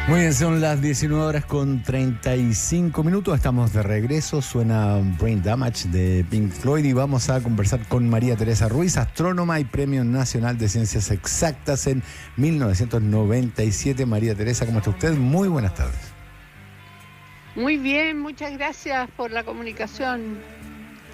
Muy bien, son las 19 horas con 35 minutos. Estamos de regreso. Suena Brain Damage de Pink Floyd y vamos a conversar con María Teresa Ruiz, astrónoma y Premio Nacional de Ciencias Exactas en 1997. María Teresa, ¿cómo está usted? Muy buenas tardes. Muy bien, muchas gracias por la comunicación.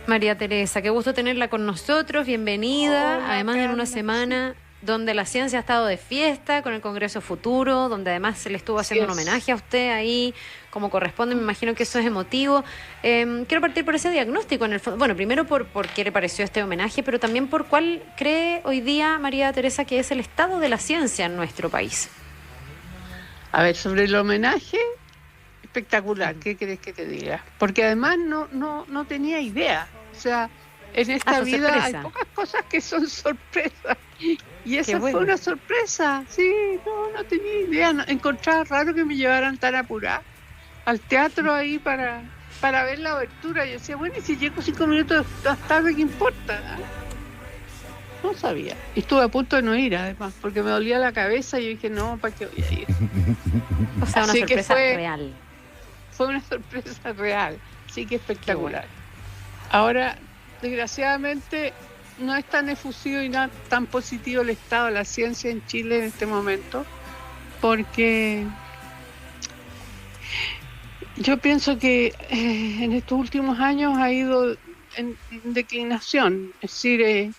María Teresa, qué gusto tenerla con nosotros, bienvenida. Hola, Además, en una Carla, semana donde la ciencia ha estado de fiesta con el Congreso Futuro, donde además se le estuvo haciendo un homenaje a usted ahí, como corresponde, me imagino que eso es emotivo. Quiero partir por ese diagnóstico en el fondo. Bueno, primero por qué le pareció este homenaje, pero también por cuál cree hoy día María Teresa que es el estado de la ciencia en nuestro país. A ver, sobre el homenaje, espectacular, ¿qué querés que te diga? Porque además no tenía idea. O sea, en esta vida sorpresa. hay pocas cosas que son sorpresas. Y esa bueno. fue una sorpresa. Sí, no tenía idea. Encontraba raro que me llevaran tan apurada al teatro ahí para ver la abertura. Yo decía, bueno, y si llego 5 minutos más tarde, ¿qué importa? No sabía. Y estuve a punto de no ir, además, porque me dolía la cabeza y yo dije, no, ¿para qué voy a ir? O sea, una Así que sorpresa real. Fue una sorpresa real, sí que espectacular. Ahora, desgraciadamente, no es tan efusivo y tan positivo el estado de la ciencia en Chile en este momento, porque yo pienso que en estos últimos años ha ido en declinación. Es decir,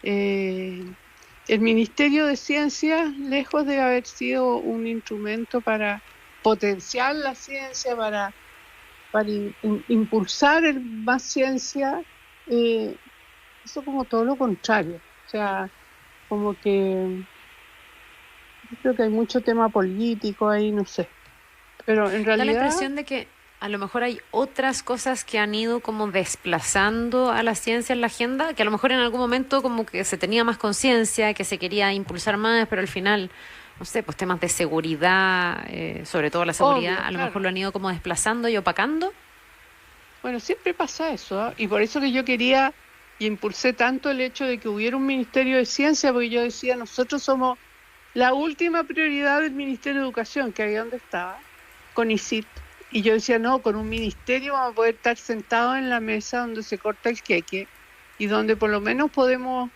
el Ministerio de Ciencia, lejos de haber sido un instrumento para potenciar la ciencia, para impulsar más ciencia, eso como todo lo contrario. O sea, como que yo creo que hay mucho tema político ahí, no sé. Pero en realidad... Da la impresión de que a lo mejor hay otras cosas que han ido como desplazando a la ciencia en la agenda, que a lo mejor en algún momento como que se tenía más conciencia, que se quería impulsar más, pero al final, no sé, pues temas de seguridad, sobre todo la seguridad, Obvio, a lo claro. mejor lo han ido como desplazando y opacando. Bueno, siempre pasa eso, ¿eh? Y por eso que yo quería y impulsé tanto el hecho de que hubiera un Ministerio de Ciencia, porque yo decía, nosotros somos la última prioridad del Ministerio de Educación, que había donde estaba, con ICIT. Y yo decía, no, con un ministerio vamos a poder estar sentados en la mesa donde se corta el queque y donde por lo menos podemos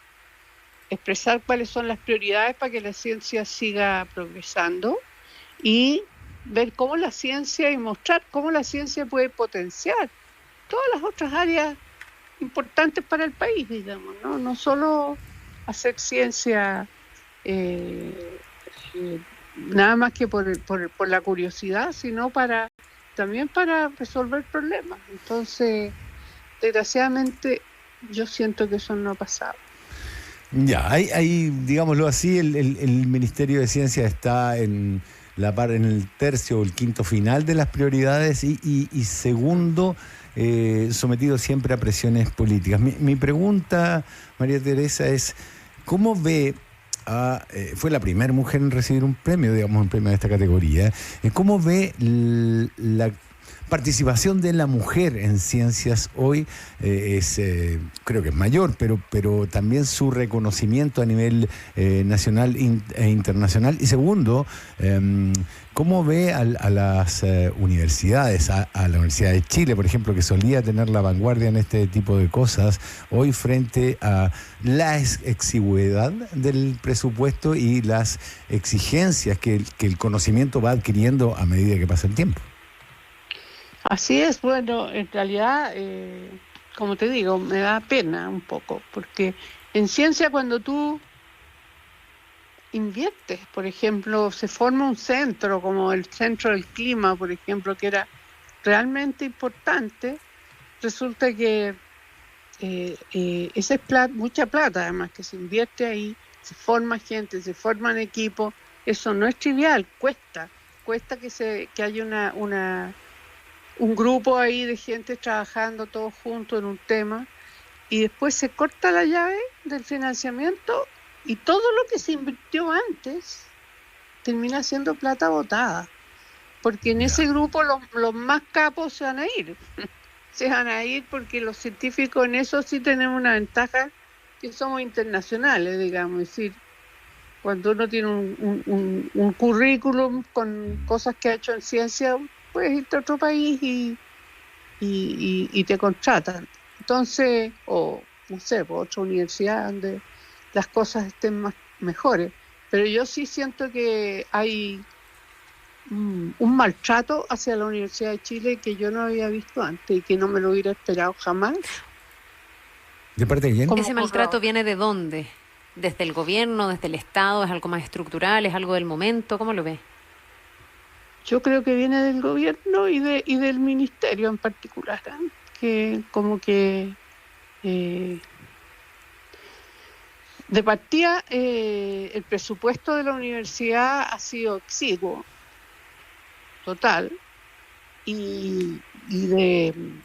expresar cuáles son las prioridades para que la ciencia siga progresando y ver cómo la ciencia y mostrar cómo la ciencia puede potenciar todas las otras áreas importantes para el país, digamos, ¿no? No solo hacer ciencia nada más que por la curiosidad, sino también para resolver problemas. Entonces, desgraciadamente, yo siento que eso no ha pasado. Ya, hay, digámoslo así, el Ministerio de Ciencia está en en el tercio o el quinto final de las prioridades y segundo, sometido siempre a presiones políticas. Mi pregunta, María Teresa, es ¿cómo ve fue la primera mujer en recibir un premio, digamos, un premio de esta categoría? ¿Cómo ve la participación de la mujer en ciencias hoy? Creo que es mayor, pero también su reconocimiento a nivel nacional e internacional. Y segundo, ¿cómo ve a las universidades, a la Universidad de Chile, por ejemplo, que solía tener la vanguardia en este tipo de cosas, hoy frente a la exigüedad del presupuesto y las exigencias que el conocimiento va adquiriendo a medida que pasa el tiempo? Así es, bueno, en realidad, como te digo, me da pena un poco, porque en ciencia cuando tú inviertes, por ejemplo, se forma un centro como el Centro del Clima, por ejemplo, que era realmente importante, resulta que esa es mucha plata además que se invierte ahí, se forma gente, se forman equipos, eso no es trivial, cuesta que haya un grupo ahí de gente trabajando todos juntos en un tema y después se corta la llave del financiamiento y todo lo que se invirtió antes termina siendo plata botada, porque en ese grupo los más capos se van a ir. Se van a ir porque los científicos en eso sí tenemos una ventaja, que somos internacionales, digamos, es decir, Cuando uno tiene un currículum con cosas que ha hecho en ciencia, puedes irte a otro país y te contratan. Entonces, o no sé, por otra universidad donde las cosas estén mejores. Pero yo sí siento que hay un maltrato hacia la Universidad de Chile que yo no había visto antes y que no me lo hubiera esperado jamás. ¿De parte de quién? ¿Ese maltrato viene de dónde? ¿Desde el gobierno, desde el Estado? ¿Es algo más estructural? ¿Es algo del momento? ¿Cómo lo ves? Yo creo que viene del gobierno y del ministerio en particular, ¿eh? Que como que de partida el presupuesto de la universidad ha sido exiguo, total, y el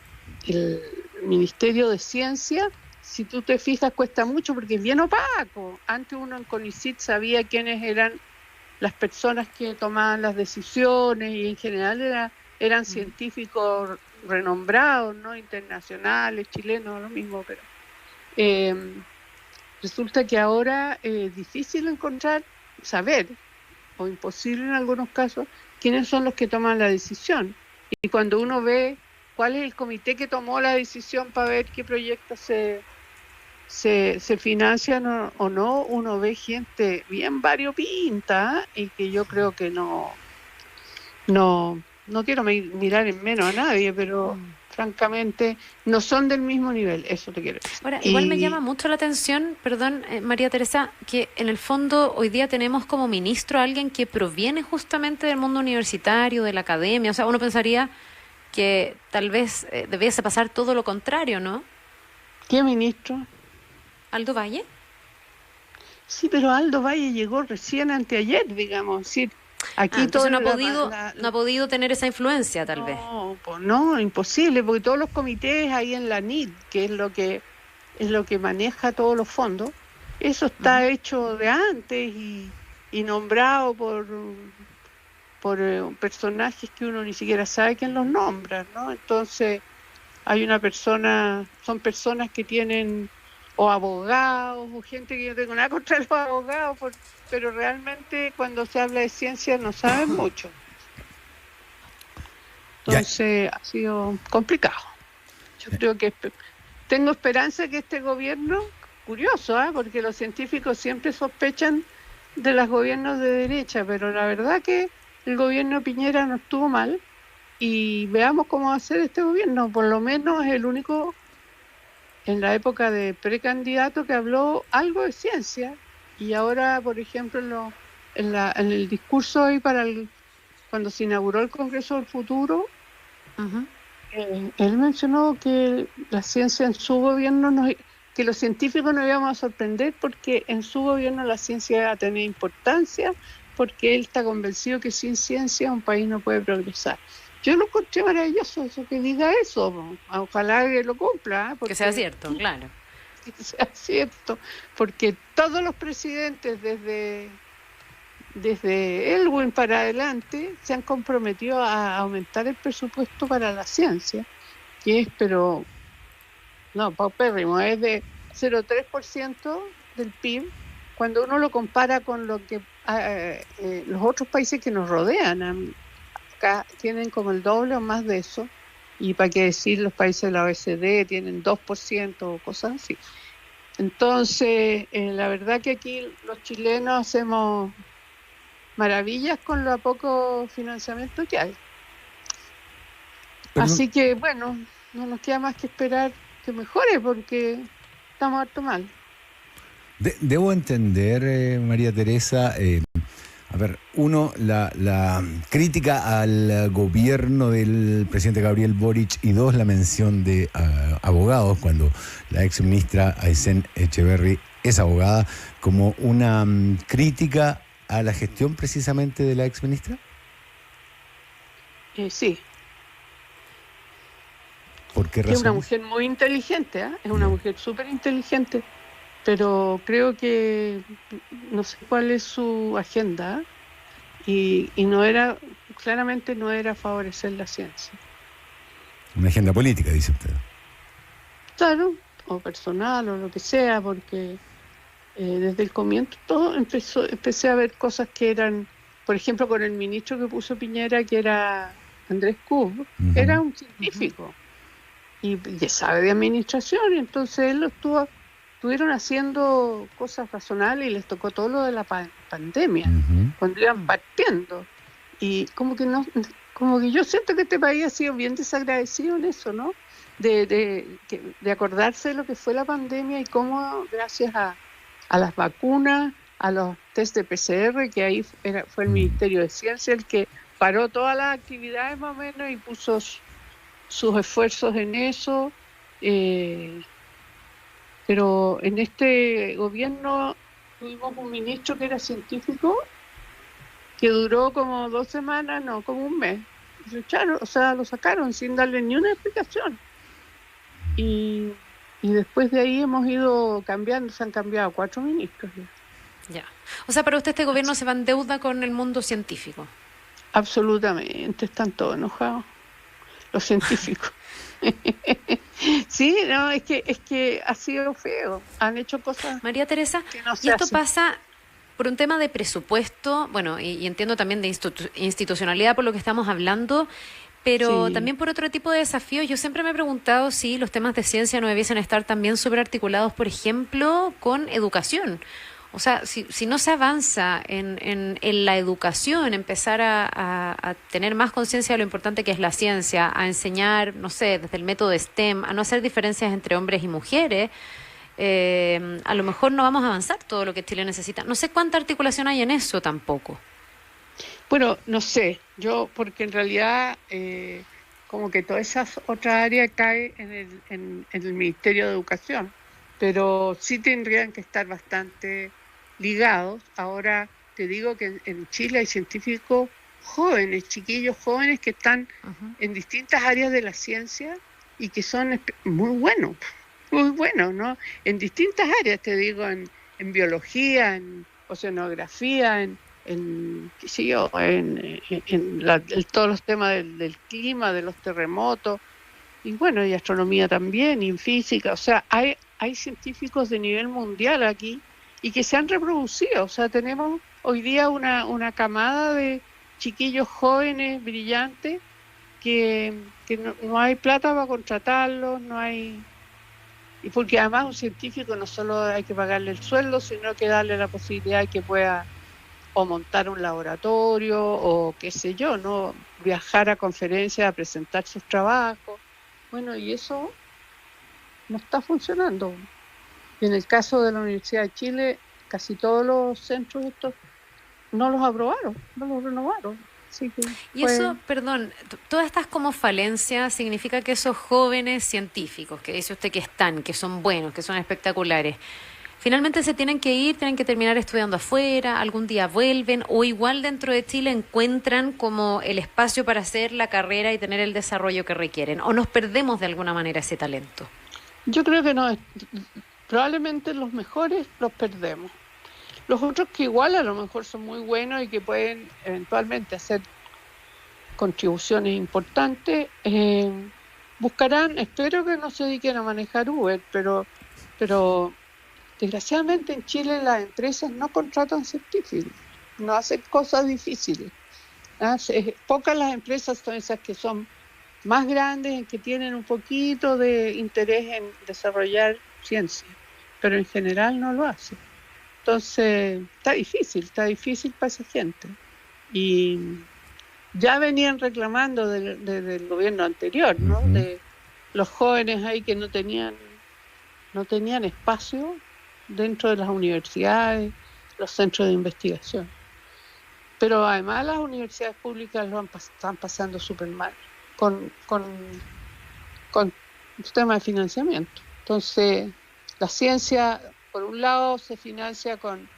Ministerio de Ciencia, si tú te fijas, cuesta mucho porque es bien opaco. Antes uno en CONICYT sabía quiénes eran las personas que tomaban las decisiones y en general eran científicos renombrados, ¿no? Internacionales, chilenos, lo mismo, pero resulta que ahora es difícil saber, o imposible en algunos casos, quiénes son los que toman la decisión. Y cuando uno ve cuál es el comité que tomó la decisión para ver qué proyectos se financian o no, uno ve gente bien variopinta y que yo creo que no quiero mirar en menos a nadie, pero francamente no son del mismo nivel, eso te quiero decir. Ahora, igual me llama mucho la atención, perdón, María Teresa, que en el fondo hoy día tenemos como ministro a alguien que proviene justamente del mundo universitario, de la academia. O sea, uno pensaría que tal vez debiese pasar todo lo contrario, ¿no? ¿Qué ministro? ¿Aldo Valle? Sí, pero Aldo Valle llegó recién anteayer, digamos. Sí, aquí todo no ha podido tener esa influencia, tal vez. No, pues no, imposible, porque todos los comités ahí en la NID, que es lo que maneja todos los fondos, eso está hecho de antes y nombrado por personajes que uno ni siquiera sabe quién los nombra, ¿no? Entonces, son personas que tienen o abogados o gente que yo tengo nada contra los abogados, pero realmente cuando se habla de ciencia no saben mucho. Entonces ha sido complicado. Yo creo que tengo esperanza que este gobierno, curioso, porque los científicos siempre sospechan de los gobiernos de derecha, pero la verdad que el gobierno Piñera no estuvo mal y veamos cómo va a ser este gobierno. Por lo menos es el único en la época de precandidato que habló algo de ciencia y ahora, por ejemplo, en el discurso hoy cuando se inauguró el Congreso del Futuro, él mencionó que la ciencia en su gobierno, que los científicos nos íbamos a sorprender porque en su gobierno la ciencia va a tener importancia, porque él está convencido que sin ciencia un país no puede progresar. Yo lo encontré maravilloso, eso que diga eso, ojalá que lo cumpla. Que sea cierto, claro. Que sea cierto, porque todos los presidentes desde Elwin para adelante se han comprometido a aumentar el presupuesto para la ciencia, que es, pero no, paupérrimo, es de 0,3% del PIB, cuando uno lo compara con lo que los otros países que nos rodean. Acá tienen como el doble o más de eso, y para qué decir los países de la OECD tienen 2% o cosas así. Entonces, la verdad que aquí los chilenos hacemos maravillas con lo poco financiamiento que hay. Así que, bueno, no nos queda más que esperar que mejore porque estamos harto mal. Debo entender, María Teresa, a ver, uno, la crítica al gobierno del presidente Gabriel Boric y dos, la mención de abogados cuando la ex ministra Aysén Echeverry es abogada, como una crítica a la gestión precisamente de la ex ministra. Sí. ¿Por qué razón? Es una mujer muy inteligente, es una mujer súper inteligente, pero creo que no sé cuál es su agenda y claramente no era favorecer la ciencia. Una agenda política, dice usted. Claro, o personal o lo que sea, porque desde el comienzo todo empecé a ver cosas que eran, por ejemplo, con el ministro que puso Piñera, que era Andrés Kub, era un científico y sabe de administración, y entonces él estuvieron haciendo cosas razonables y les tocó todo lo de la pandemia, cuando iban partiendo. Y como que yo siento que este país ha sido bien desagradecido en eso, ¿no? De acordarse de lo que fue la pandemia y cómo, gracias a las vacunas, a los test de PCR, que ahí fue el Ministerio de Ciencia el que paró todas las actividades más o menos y puso sus esfuerzos en eso. Pero en este gobierno tuvimos un ministro que era científico, que duró como 2 semanas, no, como un mes. Lo echaron, o sea, lo sacaron sin darle ni una explicación. Y después de ahí hemos ido cambiando, se han cambiado 4 ministros ya. Ya. O sea, para usted este gobierno se va en deuda con el mundo científico. Absolutamente, están todos enojados, los científicos. Sí, no, es que ha sido feo, han hecho cosas. María Teresa, que no se y esto hacen. pasa por un tema de presupuesto, bueno, y entiendo también de institucionalidad por lo que estamos hablando, pero Sí. también por otro tipo de desafíos. Yo siempre me he preguntado si los temas de ciencia no debiesen estar también súper articulados, por ejemplo, con educación. O sea, si no se avanza en la educación, empezar a tener más conciencia de lo importante que es la ciencia, a enseñar, no sé, desde el método STEM, a no hacer diferencias entre hombres y mujeres, a lo mejor no vamos a avanzar todo lo que Chile necesita. No sé cuánta articulación hay en eso tampoco. Bueno, no sé, porque en realidad como que toda esa otra área cae en el Ministerio de Educación, pero sí tendrían que estar bastante ligados. Ahora te digo que en Chile hay científicos jóvenes, chiquillos jóvenes que están en distintas áreas de la ciencia y que son muy buenos, ¿no? En distintas áreas, te digo, en biología, en oceanografía, qué sé yo, en todos los temas del clima, de los terremotos, y bueno, y astronomía también, y en física. O sea, hay científicos de nivel mundial aquí y que se han reproducido. O sea, tenemos hoy día una camada de chiquillos jóvenes, brillantes, que no hay plata para contratarlos, no hay. Y porque además un científico no solo hay que pagarle el sueldo, sino que darle la posibilidad de que pueda o montar un laboratorio o qué sé yo, ¿no? Viajar a conferencias a presentar sus trabajos. Bueno, y eso no está funcionando. Y en el caso de la Universidad de Chile, casi todos los centros estos no los aprobaron, no los renovaron. Así que Y eso, perdón, todas estas como falencias significa que esos jóvenes científicos, que dice usted que están, que son buenos, que son espectaculares, finalmente se tienen que ir, tienen que terminar estudiando afuera, algún día vuelven, o igual dentro de Chile encuentran como el espacio para hacer la carrera y tener el desarrollo que requieren, o nos perdemos de alguna manera ese talento. Yo creo que no, probablemente los mejores los perdemos. Los otros que igual a lo mejor son muy buenos y que pueden eventualmente hacer contribuciones importantes, buscarán, espero que no se dediquen a manejar Uber, pero desgraciadamente en Chile las empresas no contratan científicos, no hacen cosas difíciles. Pocas las empresas son esas que son más grandes, en que tienen un poquito de interés en desarrollar ciencia, pero en general no lo hacen. Entonces está difícil para esa gente. Y ya venían reclamando del gobierno anterior, ¿no? De los jóvenes ahí que no tenían espacio dentro de las universidades, los centros de investigación. Pero además las universidades públicas están pasando súper mal con el tema de financiamiento. Entonces, la ciencia, por un lado, se financia con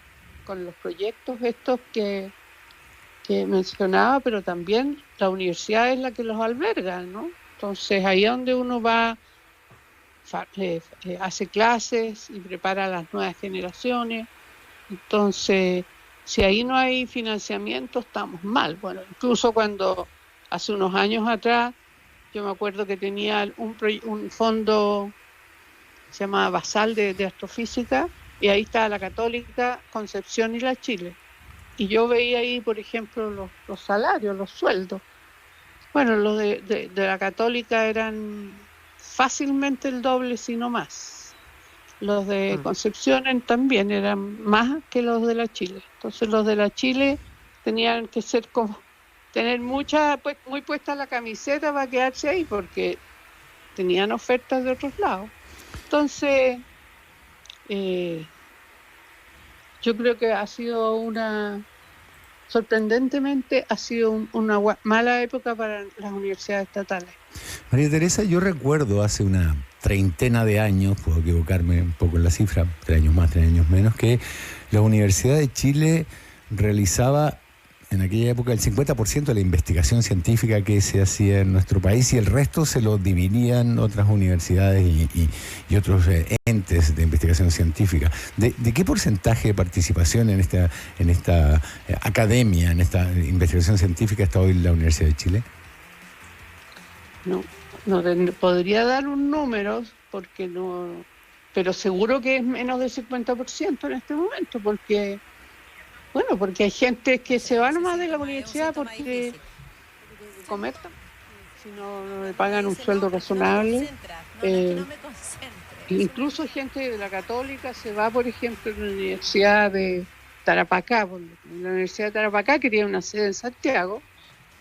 los proyectos estos que mencionaba, pero también la universidad es la que los alberga, ¿no? Entonces, ahí es donde uno va, hace clases y prepara a las nuevas generaciones. Entonces, si ahí no hay financiamiento, estamos mal. Bueno, incluso cuando hace unos años atrás, yo me acuerdo que tenía un fondo, se llamaba Basal de astrofísica, y ahí está la Católica, Concepción y la Chile. Y yo veía ahí, por ejemplo, los salarios, los sueldos. Bueno, los de la Católica eran fácilmente el doble, si no más. Los de Concepción también eran más que los de la Chile. Entonces los de la Chile tenían que ser como tener muy puesta la camiseta para quedarse ahí, porque tenían ofertas de otros lados. Entonces, yo creo que sorprendentemente ha sido una mala época para las universidades estatales. María Teresa, yo recuerdo hace una treintena de años, puedo equivocarme un poco en la cifra, 3 años más, 3 años menos, que la Universidad de Chile realizaba en aquella época el 50% de la investigación científica que se hacía en nuestro país, y el resto se lo dividían otras universidades y otros entes de investigación científica. ¿De qué porcentaje de participación en esta academia, en esta investigación científica está hoy la Universidad de Chile? No podría dar un número, porque no, pero seguro que es menos del 50% en este momento, porque hay gente que se va nomás de la universidad porque comer, si no le pagan un sueldo razonable. Incluso gente de la Católica se va, por ejemplo, a la Universidad de Tarapacá, la Universidad de Tarapacá, que tiene una sede en Santiago,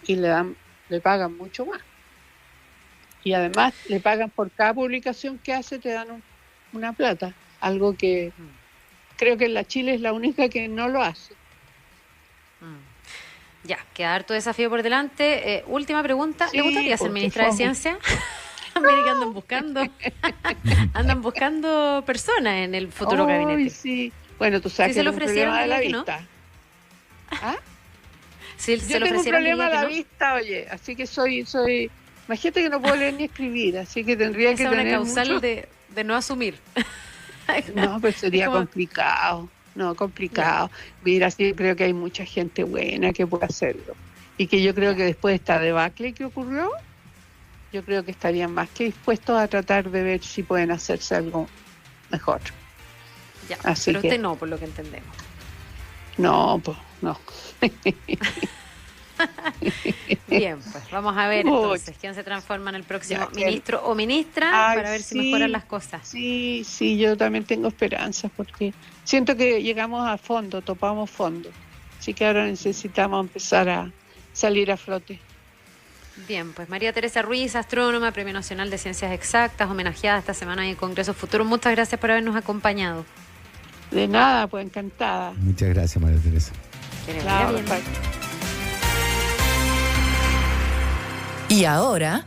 y le pagan mucho más. Y además le pagan por cada publicación que hace, te dan una plata, algo que creo que en la Chile es la única que no lo hace. Ya, queda harto desafío por delante. Última pregunta. Sí, ¿le gustaría ser ministra de Ciencia? Mira que andan buscando personas en el futuro gabinete. Sí. Bueno, tú sabes que le tengo un problema de la vista. ¿No? ¿Ah? Si yo tengo un problema de la vista, oye, así que soy... Imagínate que no puedo leer ni escribir, así que tendría que tener una causal mucho... de no asumir. No, pues sería complicado. No, complicado. Mira, sí, creo que hay mucha gente buena que puede hacerlo. Y que yo creo que después de esta debacle que ocurrió, yo creo que estarían más que dispuestos a tratar de ver si pueden hacerse algo mejor. Ya, así pero usted no, por lo que entendemos. No, pues no. Bien, pues vamos a ver entonces quién se transforma en el próximo ministro o ministra para ver si mejoran las cosas. Sí, yo también tengo esperanzas porque siento que llegamos a fondo, topamos fondo. Así que ahora necesitamos empezar a salir a flote. Bien, pues María Teresa Ruiz, astrónoma, Premio Nacional de Ciencias Exactas, homenajeada esta semana en el Congreso Futuro. Muchas gracias por habernos acompañado. De nada, pues encantada. Muchas gracias, María Teresa. Claro, y ahora...